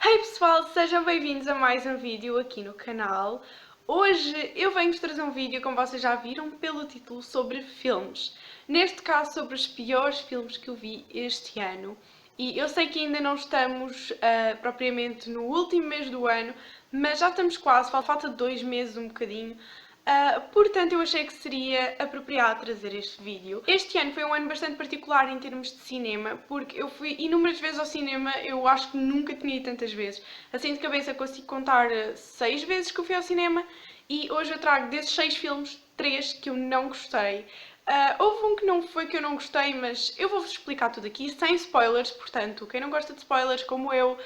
Hey pessoal, sejam bem-vindos a mais um vídeo aqui no canal. Hoje eu venho-vos trazer um vídeo, como vocês já viram pelo título, sobre filmes. Neste caso, sobre os piores filmes que eu vi este ano. E eu sei que ainda não estamos propriamente no último mês do ano, mas já estamos quase, falta 2 meses um bocadinho. Portanto, eu achei que seria apropriado trazer este vídeo. Este ano foi um ano bastante particular em termos de cinema, porque eu fui inúmeras vezes ao cinema, eu acho que nunca tinha ido tantas vezes. Assim de cabeça consigo contar 6 vezes que eu fui ao cinema e hoje eu trago desses 6 filmes 3 que eu não gostei. Houve um que não foi que eu não gostei, mas eu vou-vos explicar tudo aqui sem spoilers, portanto, quem não gosta de spoilers, como eu,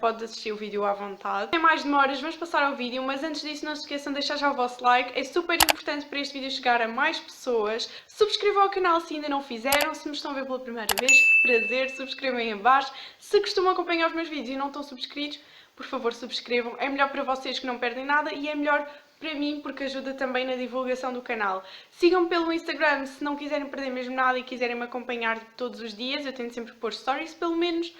pode assistir o vídeo à vontade. Sem mais demoras, vamos passar ao vídeo, mas antes disso não se esqueçam de deixar já o vosso like, é super importante para este vídeo chegar a mais pessoas. Subscrevam ao canal se ainda não fizeram, se me estão a ver pela primeira vez, prazer, subscrevam aí em baixo. Se costumam acompanhar os meus vídeos e não estão subscritos, por favor subscrevam, é melhor para vocês que não perdem nada e é melhor para mim porque ajuda também na divulgação do canal. Sigam-me pelo Instagram se não quiserem perder mesmo nada e quiserem me acompanhar todos os dias, eu tento sempre pôr stories pelo menos.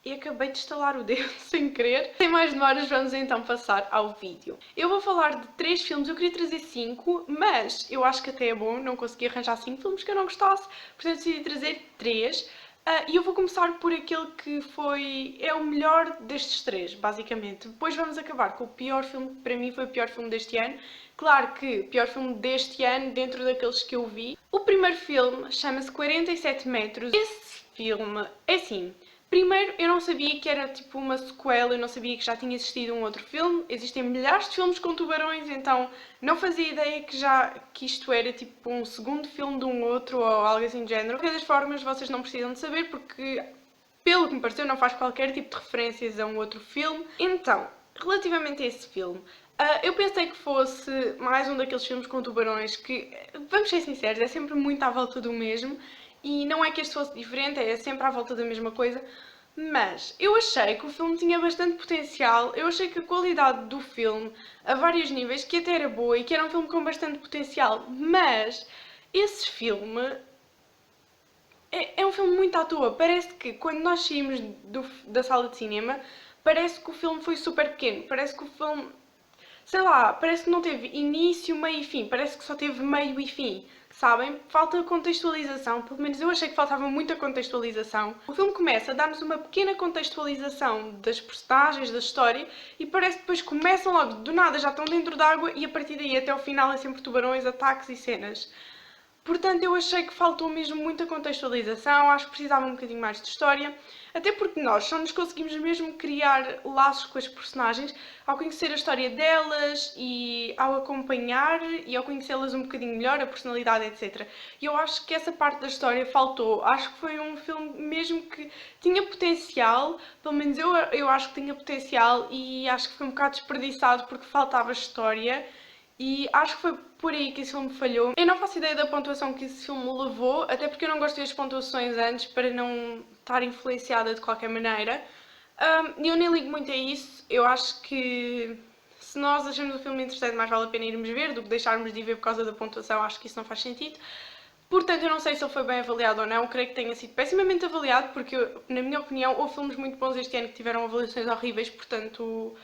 E acabei de estalar o dedo sem querer. Sem mais demoras, vamos então passar ao vídeo. Eu vou falar de 3 filmes, eu queria trazer 5, mas eu acho que até é bom, não consegui arranjar 5 filmes que eu não gostasse, portanto decidi trazer 3. E eu vou começar por aquele que é o melhor destes 3, basicamente. Depois vamos acabar com o pior filme, que para mim foi o pior filme deste ano. Claro que o pior filme deste ano, dentro daqueles que eu vi. O primeiro filme chama-se 47 metros. Esse filme, é assim... Primeiro, eu não sabia que era tipo uma sequela, eu não sabia que já tinha existido um outro filme. Existem milhares de filmes com tubarões, então não fazia ideia que isto era tipo um segundo filme de um outro ou algo assim do género. De qualquer formas, vocês não precisam de saber porque, pelo que me pareceu, não faz qualquer tipo de referências a um outro filme. Então, relativamente a esse filme, eu pensei que fosse mais um daqueles filmes com tubarões que, vamos ser sinceros, é sempre muito à volta do mesmo. E não é que este fosse diferente, é sempre à volta da mesma coisa, mas eu achei que o filme tinha bastante potencial, eu achei que a qualidade do filme, a vários níveis, que até era boa e que era um filme com bastante potencial, mas esse filme é um filme muito à toa. Parece que quando nós saímos da sala de cinema, parece que o filme foi super pequeno, parece que o filme, sei lá, parece que não teve início, meio e fim, parece que só teve meio e fim. Sabem? Falta contextualização, pelo menos eu achei que faltava muita contextualização. O filme começa a dar-nos uma pequena contextualização das personagens, da história, e parece que depois começam logo, do nada já estão dentro d'água e a partir daí até o final é sempre tubarões, ataques e cenas. Portanto, eu achei que faltou mesmo muita contextualização, acho que precisava um bocadinho mais de história, até porque nós só nos conseguimos mesmo criar laços com as personagens ao conhecer a história delas e ao acompanhar e ao conhecê-las um bocadinho melhor, a personalidade, etc. E eu acho que essa parte da história faltou. Acho que foi um filme mesmo que tinha potencial, pelo menos eu acho que tinha potencial e acho que foi um bocado desperdiçado porque faltava história. E acho que foi por aí que esse filme falhou. Eu não faço ideia da pontuação que esse filme levou, até porque eu não gosto das pontuações antes para não estar influenciada de qualquer maneira. E eu nem ligo muito a isso. Eu acho que se nós achamos o filme interessante, mais vale a pena irmos ver do que deixarmos de ir ver por causa da pontuação. Acho que isso não faz sentido. Portanto, eu não sei se ele foi bem avaliado ou não. Creio que tenha sido pessimamente avaliado, porque, na minha opinião, houve filmes muito bons este ano que tiveram avaliações horríveis, portanto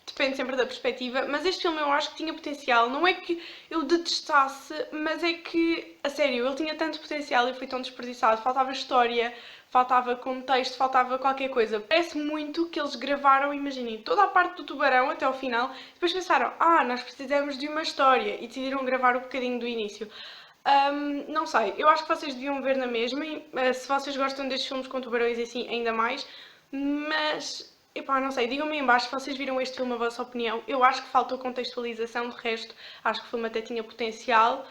depende sempre da perspectiva, mas este filme eu acho que tinha potencial. Não é que eu detestasse, mas é que, a sério, ele tinha tanto potencial e foi tão desperdiçado. Faltava história, faltava contexto, faltava qualquer coisa. Parece muito que eles gravaram, imaginem, toda a parte do tubarão até ao final, depois pensaram, nós precisamos de uma história, e decidiram gravar um bocadinho do início. Não sei, eu acho que vocês deviam ver na mesma, se vocês gostam destes filmes com tubarões e assim, ainda mais, mas epá, não sei, digam-me em baixo se vocês viram este filme, a vossa opinião. Eu acho que faltou contextualização, de resto, acho que o filme até tinha potencial.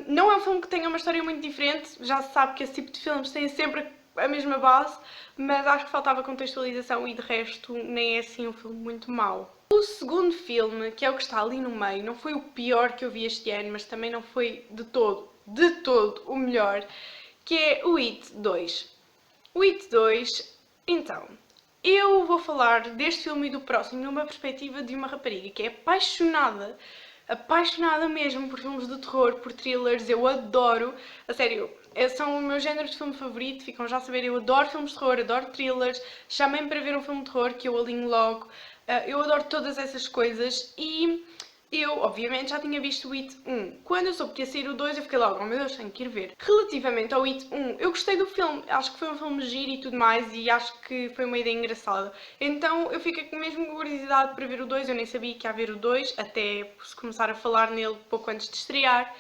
Não é um filme que tenha uma história muito diferente, já se sabe que esse tipo de filmes têm sempre a mesma base, mas acho que faltava contextualização e de resto nem é assim um filme muito mau. O segundo filme, que é o que está ali no meio, não foi o pior que eu vi este ano, mas também não foi de todo o melhor, que é o It 2. O It 2, então, eu vou falar deste filme e do próximo numa perspectiva de uma rapariga que é apaixonada mesmo por filmes de terror, por thrillers, eu adoro. A sério, são o meu género de filme favorito, ficam já a saber, eu adoro filmes de terror, adoro thrillers, chamem para ver um filme de terror que eu alinho logo, eu adoro todas essas coisas e eu, obviamente, já tinha visto o It 1. Quando eu soube que ia sair o 2, eu fiquei logo, oh meu Deus, tenho que ir ver. Relativamente ao It 1, eu gostei do filme, acho que foi um filme giro e tudo mais, e acho que foi uma ideia engraçada. Então eu fiquei com mesmo curiosidade para ver o 2, eu nem sabia que ia haver o 2, até se começar a falar nele pouco antes de estrear.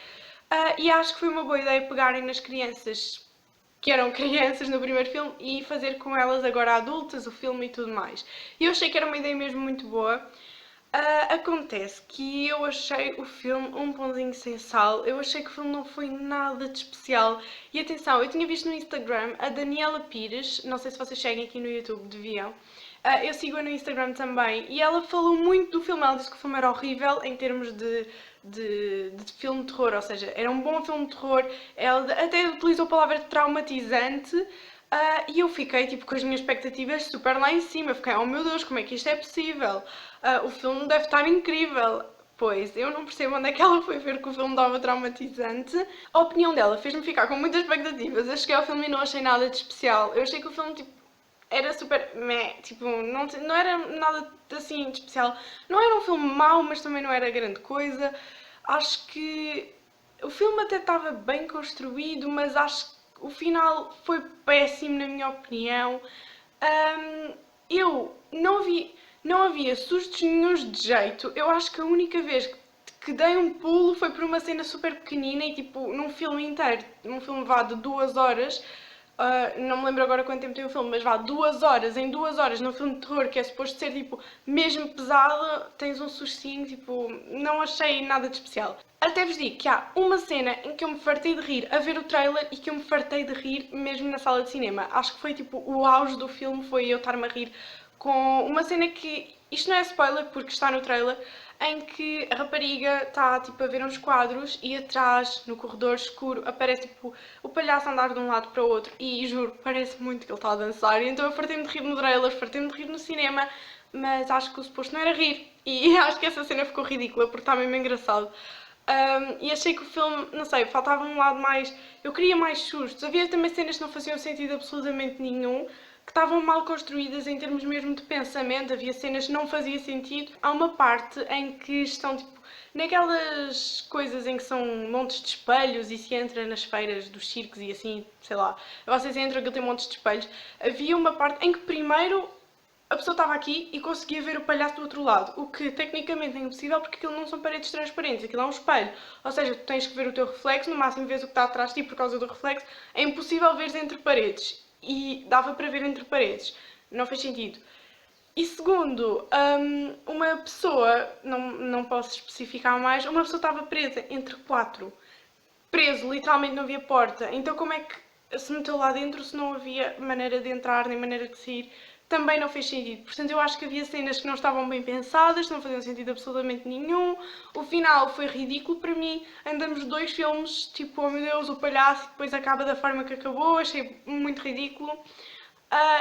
E acho que foi uma boa ideia pegarem nas crianças que eram crianças no primeiro filme e fazer com elas agora adultas o filme e tudo mais. E eu achei que era uma ideia mesmo muito boa. Acontece que eu achei o filme um pãozinho sem sal, eu achei que o filme não foi nada de especial. E atenção, eu tinha visto no Instagram a Daniela Pires, não sei se vocês seguem aqui no YouTube, deviam. Eu sigo-a no Instagram também e ela falou muito do filme, ela disse que o filme era horrível em termos de filme de terror, ou seja, era um bom filme de terror, ela até utilizou a palavra traumatizante. E eu fiquei tipo com as minhas expectativas super lá em cima. Fiquei, oh meu Deus, como é que isto é possível? O filme deve estar incrível. Pois, eu não percebo onde é que ela foi ver que o filme estava traumatizante. A opinião dela fez-me ficar com muitas expectativas. Eu cheguei ao filme e não achei nada de especial. Eu achei que o filme tipo, era super meh, tipo, não era nada assim de especial. Não era um filme mau, mas também não era grande coisa. Acho que o filme até estava bem construído, mas acho que o final foi péssimo, na minha opinião. Eu não havia sustos nenhuns de jeito. Eu acho que a única vez que dei um pulo foi por uma cena super pequenina e tipo, num filme inteiro, num filme vá de 2 horas, não me lembro agora quanto tempo tem o filme, mas vá 2 horas, em 2 horas, num filme de terror que é suposto ser tipo mesmo pesado, tens um sustinho, tipo, não achei nada de especial. Até vos digo que há uma cena em que eu me fartei de rir a ver o trailer e que eu me fartei de rir mesmo na sala de cinema. Acho que foi tipo o auge do filme, foi eu estar-me a rir com uma cena que, isto não é spoiler porque está no trailer, em que a rapariga está tipo a ver uns quadros e atrás, no corredor escuro, aparece tipo o palhaço a andar de um lado para o outro e juro, parece muito que ele está a dançar. Então eu fartei-me de rir no trailer, fartei-me de rir no cinema, mas acho que o suposto não era rir e acho que essa cena ficou ridícula porque está mesmo engraçado. E achei que o filme, não sei, faltava um lado mais. Eu queria mais sustos. Havia também cenas que não faziam sentido absolutamente nenhum, que estavam mal construídas em termos mesmo de pensamento. Havia cenas que não fazia sentido. Há uma parte em que estão tipo naquelas coisas em que são montes de espelhos e se entra nas feiras dos circos e assim, sei lá, vocês entram, aquilo tem montes de espelhos. Havia uma parte em que primeiro a pessoa estava aqui e conseguia ver o palhaço do outro lado, o que tecnicamente é impossível porque aquilo não são paredes transparentes, aquilo é um espelho. Ou seja, tu tens que ver o teu reflexo, no máximo vês o que está atrás de ti por causa do reflexo, é impossível veres entre paredes. E dava para ver entre paredes. Não fez sentido. E segundo, uma pessoa, não posso especificar mais, uma pessoa estava presa entre quatro. Preso, literalmente não havia porta. Então como é que se meteu lá dentro se não havia maneira de entrar nem maneira de sair? Também não fez sentido. Portanto, eu acho que havia cenas que não estavam bem pensadas, não faziam sentido absolutamente nenhum. O final foi ridículo para mim. Andamos 2 filmes, tipo, oh meu Deus, o palhaço, e depois acaba da forma que acabou. Achei muito ridículo.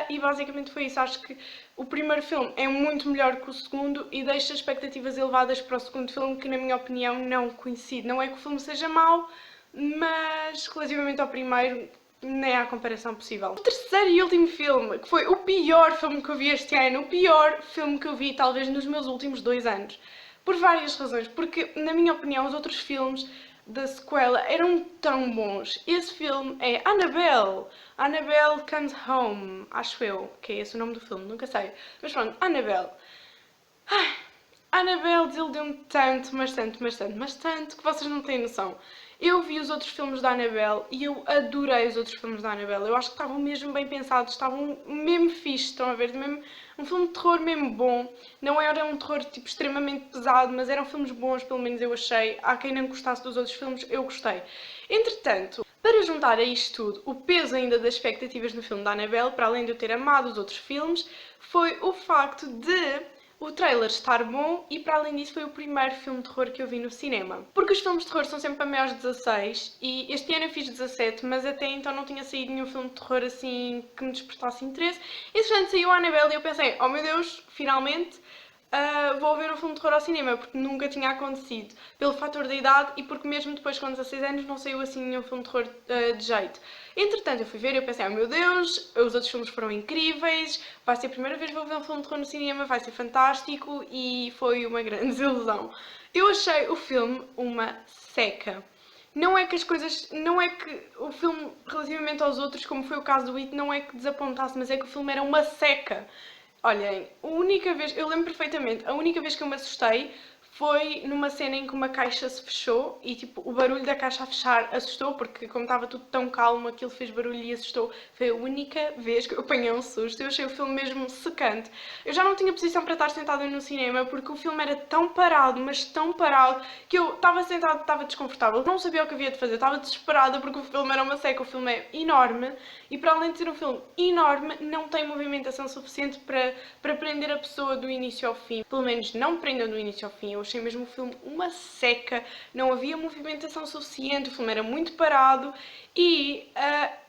E basicamente foi isso. Acho que o primeiro filme é muito melhor que o segundo e deixa expectativas elevadas para o segundo filme, que na minha opinião não coincide. Não é que o filme seja mau, mas relativamente ao primeiro, nem há comparação possível. O terceiro e último filme, que foi o pior filme que eu vi este ano, o pior filme que eu vi talvez nos meus últimos 2 anos, por várias razões, porque na minha opinião os outros filmes da sequela eram tão bons. Esse filme é Annabelle. Annabelle Comes Home, acho eu, que é esse o nome do filme, nunca sei. Mas pronto, Annabelle. Ai, Annabelle desiludiu-me tanto, mas tanto, que vocês não têm noção. Eu vi os outros filmes da Annabelle e eu adorei os outros filmes da Annabelle. Eu acho que estavam mesmo bem pensados, estavam mesmo fixe, estão a ver? Mesmo, um filme de terror mesmo bom. Não era um terror tipo extremamente pesado, mas eram filmes bons, pelo menos eu achei. Há quem não gostasse dos outros filmes, eu gostei. Entretanto, para juntar a isto tudo, o peso ainda das expectativas no filme da Annabelle, para além de eu ter amado os outros filmes, foi o facto de o trailer estar bom e, para além disso, foi o primeiro filme de terror que eu vi no cinema. Porque os filmes de terror são sempre para maiores de 16 e este ano eu fiz 17, mas até então não tinha saído nenhum filme de terror assim que me despertasse interesse. E, portanto, saiu a Annabelle e eu pensei, oh meu Deus, finalmente, vou ver um filme de terror ao cinema, porque nunca tinha acontecido, pelo fator da idade e porque mesmo depois com 16 anos não saiu assim nenhum filme de terror de jeito. Entretanto eu fui ver e eu pensei, oh meu Deus, os outros filmes foram incríveis, vai ser a primeira vez que vou ver um filme de terror no cinema, vai ser fantástico, e foi uma grande desilusão. Eu achei o filme uma seca. Não é que as coisas. Não é que o filme, relativamente aos outros, como foi o caso do It, não é que desapontasse, mas é que o filme era uma seca. Olhem, a única vez, eu lembro perfeitamente, a única vez que eu me assustei foi numa cena em que uma caixa se fechou e tipo o barulho da caixa a fechar assustou, porque como estava tudo tão calmo aquilo fez barulho e assustou. Foi a única vez que eu apanhei um susto. Eu achei o filme mesmo secante. Eu já não tinha posição para estar sentada no cinema porque o filme era tão parado, mas tão parado, que eu estava sentada, estava desconfortável, não sabia o que havia de fazer, estava desesperada porque o filme era uma seca. O filme é enorme e, para além de ser um filme enorme, não tem movimentação suficiente para prender a pessoa do início ao fim. Pelo menos não prendeu do início ao fim. Eu achei mesmo o filme uma seca, não havia movimentação suficiente, o filme era muito parado e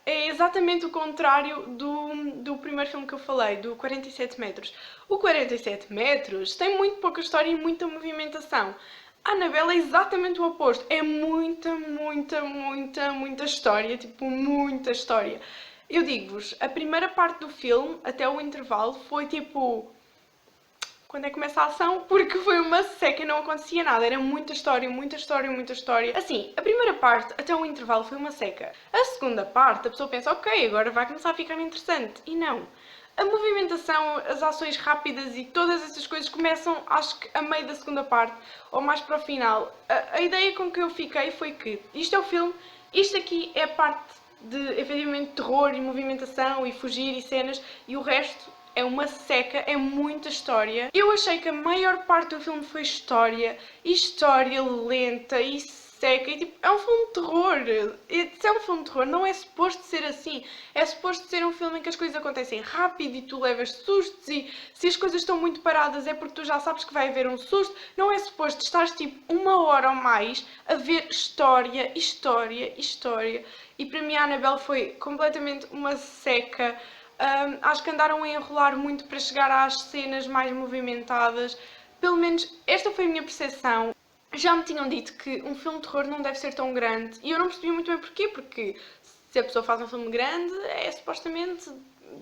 é exatamente o contrário do primeiro filme que eu falei, do 47 metros. O 47 metros tem muito pouca história e muita movimentação. A Annabelle é exatamente o oposto, é muita história, tipo muita história. Eu digo-vos, a primeira parte do filme, até o intervalo, foi tipo quando é que começa a ação, porque foi uma seca e não acontecia nada. Era muita história, muita história, muita história. Assim, a primeira parte, até o intervalo, foi uma seca. A segunda parte, a pessoa pensa, ok, agora vai começar a ficar interessante. E não. A movimentação, as ações rápidas e todas essas coisas começam, acho que a meio da segunda parte, ou mais para o final. A ideia com que eu fiquei foi que isto é o filme, isto aqui é a parte de, efetivamente, terror e movimentação e fugir e cenas, e o resto é uma seca, é muita história. Eu achei que a maior parte do filme foi história, e história lenta e seca, e tipo, é um filme de terror. E se é um filme de terror, não é suposto ser assim. É suposto ser um filme em que as coisas acontecem rápido e tu levas sustos, e se as coisas estão muito paradas é porque tu já sabes que vai haver um susto. Não é suposto estar tipo uma hora ou mais a ver história, história, história. E para mim a Annabelle foi completamente uma seca. Acho que andaram a enrolar muito para chegar às cenas mais movimentadas. Pelo menos esta foi a minha percepção. Já me tinham dito que um filme de terror não deve ser tão grande e eu não percebi muito bem porquê, porque se a pessoa faz um filme grande, supostamente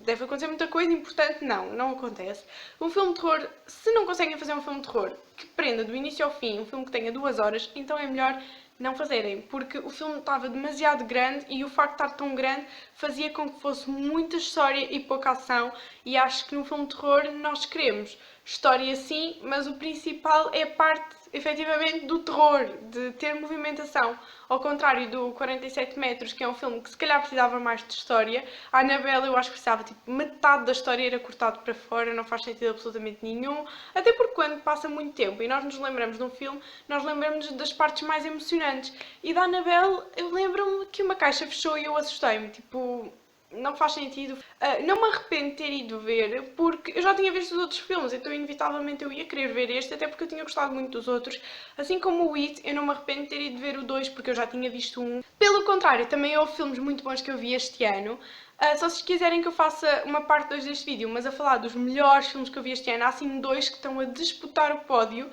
deve acontecer muita coisa importante. Não, não acontece. Um filme de terror, se não conseguem fazer um filme de terror que prenda do início ao fim, um filme que tenha 2 horas, então é melhor não fazerem, porque o filme estava demasiado grande e o facto de estar tão grande fazia com que fosse muita história e pouca ação, e acho que no filme de terror nós queremos história sim, mas o principal é a parte efetivamente do terror, de ter movimentação. Ao contrário do 47 metros, que é um filme que se calhar precisava mais de história, a Annabelle eu acho que precisava, tipo, metade da história era cortado para fora, não faz sentido absolutamente nenhum, até porque quando passa muito tempo e nós nos lembramos de um filme, nós lembramos das partes mais emocionantes. E da Annabelle eu lembro-me que uma caixa fechou e eu assustei-me, tipo, não faz sentido. Não me arrependo de ter ido ver, porque eu já tinha visto os outros filmes, então inevitavelmente eu ia querer ver este, até porque eu tinha gostado muito dos outros. Assim como o It, eu não me arrependo de ter ido ver o 2, porque eu já tinha visto um. Pelo contrário, também houve filmes muito bons que eu vi este ano. Se vocês quiserem que eu faça uma parte 2 deste vídeo, mas a falar dos melhores filmes que eu vi este ano, há assim 2 que estão a disputar o pódio.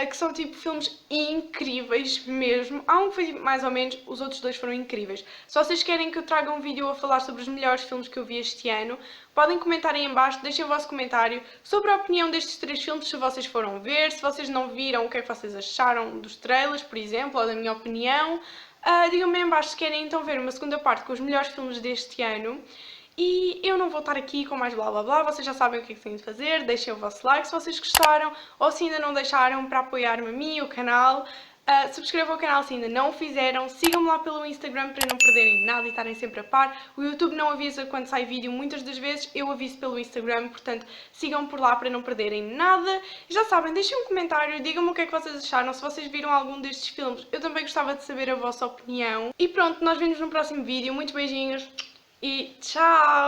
Que são tipo filmes incríveis mesmo. Há um que foi mais ou menos, os outros 2 foram incríveis. Se vocês querem que eu traga um vídeo a falar sobre os melhores filmes que eu vi este ano, podem comentar aí em baixo, deixem o vosso comentário sobre a opinião destes 3 filmes, se vocês foram ver, se vocês não viram, o que é que vocês acharam dos trailers, por exemplo, ou da minha opinião. Digam-me aí em baixo se querem então ver uma segunda parte com os melhores filmes deste ano. E eu não vou estar aqui com mais blá blá blá, vocês já sabem o que é que têm de fazer, deixem o vosso like se vocês gostaram, ou se ainda não deixaram, para apoiar-me a mim e o canal. Subscrevam o canal se ainda não o fizeram, sigam-me lá pelo Instagram para não perderem nada e estarem sempre a par. O YouTube não avisa quando sai vídeo, muitas das vezes eu aviso pelo Instagram, portanto sigam por lá para não perderem nada. E já sabem, deixem um comentário, digam-me o que é que vocês acharam, se vocês viram algum destes filmes, eu também gostava de saber a vossa opinião. E pronto, nós vemos no próximo vídeo, muitos beijinhos e tchau!